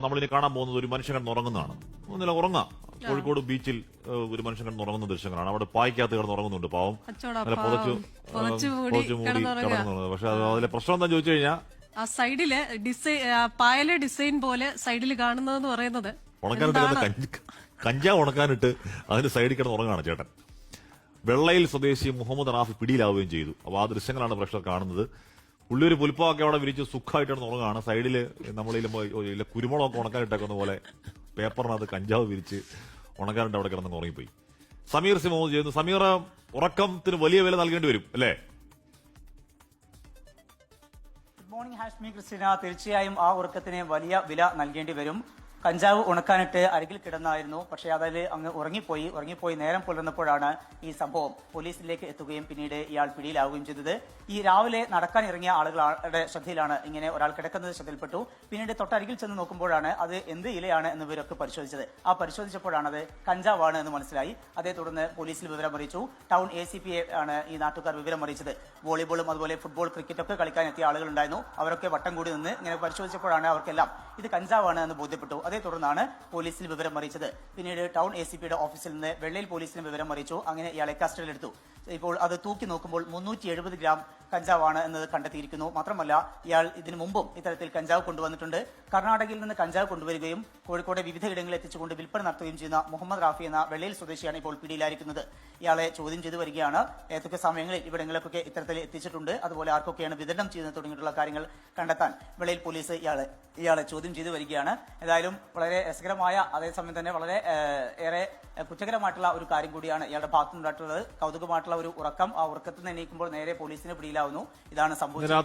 നമ്മളിനി കാണാൻ പോകുന്നത് ഒരു മനുഷ്യൻ കിടന്നുറങ്ങുന്നതാണ്. ഒന്നില്ല ഉറങ്ങാം. കോഴിക്കോട് ബീച്ചിൽ ഒരു മനുഷ്യൻ കിടന്നുറങ്ങുന്ന ദൃശ്യങ്ങളാണ്. അവിടെ പായ്ക്കകത്ത് കിടന്നുറങ്ങുന്നുണ്ട്. പാവം നല്ല പുതച്ചു മൂടി കിടന്നുറങ്ങുന്നത്. പക്ഷെ അതിലെ പ്രശ്നം എന്താ ചോദിച്ചു കഴിഞ്ഞാൽ ആ സൈഡില് പായലെ ഡിസൈൻ പോലെ സൈഡിൽ കാണുന്നതെന്ന് പറയുന്നത് ഉണക്കാനിട്ട് കഞ്ചാവ് ഉണക്കാനിട്ട് അതിന്റെ സൈഡിൽ കിടന്നുറങ്ങാണ് ചേട്ടൻ. വെള്ളയിൽ സ്വദേശി മുഹമ്മദ് റാഫി പിടിയിലാവുകയും ചെയ്തു. അപ്പൊ ആ ദൃശ്യങ്ങളാണ് പ്രേക്ഷകർ കാണുന്നത്. പുള്ളി ഒരു പുൽപ്പൊക്കെ അവിടെ വിരിച്ച് സുഖമായിട്ടാണ് ഉറങ്ങുകയാണ്. സൈഡില് നമ്മളില്ല കുരുമുളകൊക്കെ ഉണക്കാനിട്ടേക്കുന്ന പോലെ പേപ്പറിനകത്ത് കഞ്ചാവ് വിരിച്ച് ഉണക്കാനിട്ട് അവിടെ കിടന്ന് ഉറങ്ങിപ്പോയി. സമീർ സിമോദ് ചെയ്യുന്നു. സമീർ, ഉറക്കത്തിന് വലിയ വില നൽകേണ്ടി വരും അല്ലേ? Good morning Hashmi Christina. തീർച്ചയായും ആ ഉറക്കത്തിന് വലിയ വില നൽകേണ്ടി വരും. കഞ്ചാവ് ഉണക്കാനിട്ട് അരികിൽ കിടന്നായിരുന്നു. പക്ഷേ അതിൽ അങ്ങ് ഉറങ്ങിപ്പോയി നേരം പുലർന്നപ്പോഴാണ് ഈ സംഭവം പോലീസിലേക്ക് എത്തുകയും പിന്നീട് ഇയാൾ പിടിയിലാവുകയും ചെയ്തത്. ഈ രാവിലെ നടക്കാൻ ഇറങ്ങിയ ആളുകളുടെ ശ്രദ്ധയിലാണ് ഇങ്ങനെ ഒരാൾ കിടക്കുന്നത് ശ്രദ്ധയിൽപ്പെട്ടു. പിന്നീട് തൊട്ടരികിൽ ചെന്ന് നോക്കുമ്പോഴാണ് അത് എന്ത് ഇലയാണ് എന്നിവരൊക്കെ പരിശോധിച്ചത്. ആ പരിശോധിച്ചപ്പോഴാണ് അത് കഞ്ചാവാണ് എന്ന് മനസ്സിലായി. അതേ തുടർന്ന് പോലീസിൽ വിവരം അറിയിച്ചു. ടൗൺ ACP ആണ് ഈ നാട്ടുകാർ വിവരം അറിയിച്ചത്. വോളിബോളും അതുപോലെ ഫുട്ബോൾ, ക്രിക്കറ്റൊക്കെ കളിക്കാൻ എത്തിയ ആളുകളുണ്ടായിരുന്നു. അവരൊക്കെ വട്ടം കൂടി നിന്ന് ഇങ്ങനെ പരിശോധിച്ചപ്പോഴാണ് അവർക്കെല്ലാം ഇത് കഞ്ചാവാണ് എന്ന് ബോധ്യപ്പെട്ടു. അതേ തുടർന്നാണ് പോലീസിൽ വിവരം അറിയിച്ചത്. പിന്നീട് ടൗൺ ACPയുടെ ഓഫീസിൽ നിന്ന് വെള്ളയിൽ പോലീസിന് വിവരം അറിയിച്ചു. അങ്ങനെ ഇയാളെ കസ്റ്റഡിയിലെടുത്തു. ഇപ്പോൾ അത് തൂക്കി നോക്കുമ്പോൾ 370 ഗ്രാം കഞ്ചാവാണ് എന്നത് കണ്ടെത്തിയിരിക്കുന്നു. മാത്രമല്ല ഇയാൾ ഇതിനു മുമ്പും ഇത്തരത്തിൽ കഞ്ചാവ് കൊണ്ടുവന്നിട്ടുണ്ട്. കർണാടകയിൽ നിന്ന് കഞ്ചാവ് കൊണ്ടുവരികയും കോഴിക്കോട് വിവിധ ഇടങ്ങളിൽ എത്തിച്ചുകൊണ്ട് വിൽപ്പന നടത്തുകയും ചെയ്യുന്ന മുഹമ്മദ് റാഫി എന്ന വെള്ളയിൽ സ്വദേശിയാണ് ഇപ്പോൾ പിടിയിലായിരിക്കുന്നത്. ഇയാളെ ചോദ്യം ചെയ്തു വരികയാണ്. ഏതൊക്കെ സമയങ്ങളിൽ ഇവിടങ്ങളിലൊക്കെ ഇത്തരത്തിൽ എത്തിച്ചിട്ടുണ്ട്, അതുപോലെ ആർക്കൊക്കെയാണ് വിതരണം ചെയ്യുന്നത് തുടങ്ങിയിട്ടുള്ള കാര്യങ്ങൾ കണ്ടെത്താൻ വെള്ളയിൽ പോലീസ് ഇയാളെ ചോദ്യം ചെയ്തു വരികയാണ്. ഏതായാലും വളരെ രസകരമായ അതേസമയം തന്നെ വളരെ ഏറെ കുറ്റകരമായിട്ടുള്ള ഒരു കാര്യം കൂടിയാണ് ഇയാളുടെ ഭാഗത്തുനിന്നുണ്ടായിട്ടുള്ളത്. കൗതുകമായിട്ടുള്ള ഒരു ഉറക്കം. ആ ഉറക്കത്തിൽ നിന്ന് എണീക്കുമ്പോൾ നേരെ പോലീസിന് പിടിയിലാവുന്നു. ഇതാണ് സംഭവിച്ചത്.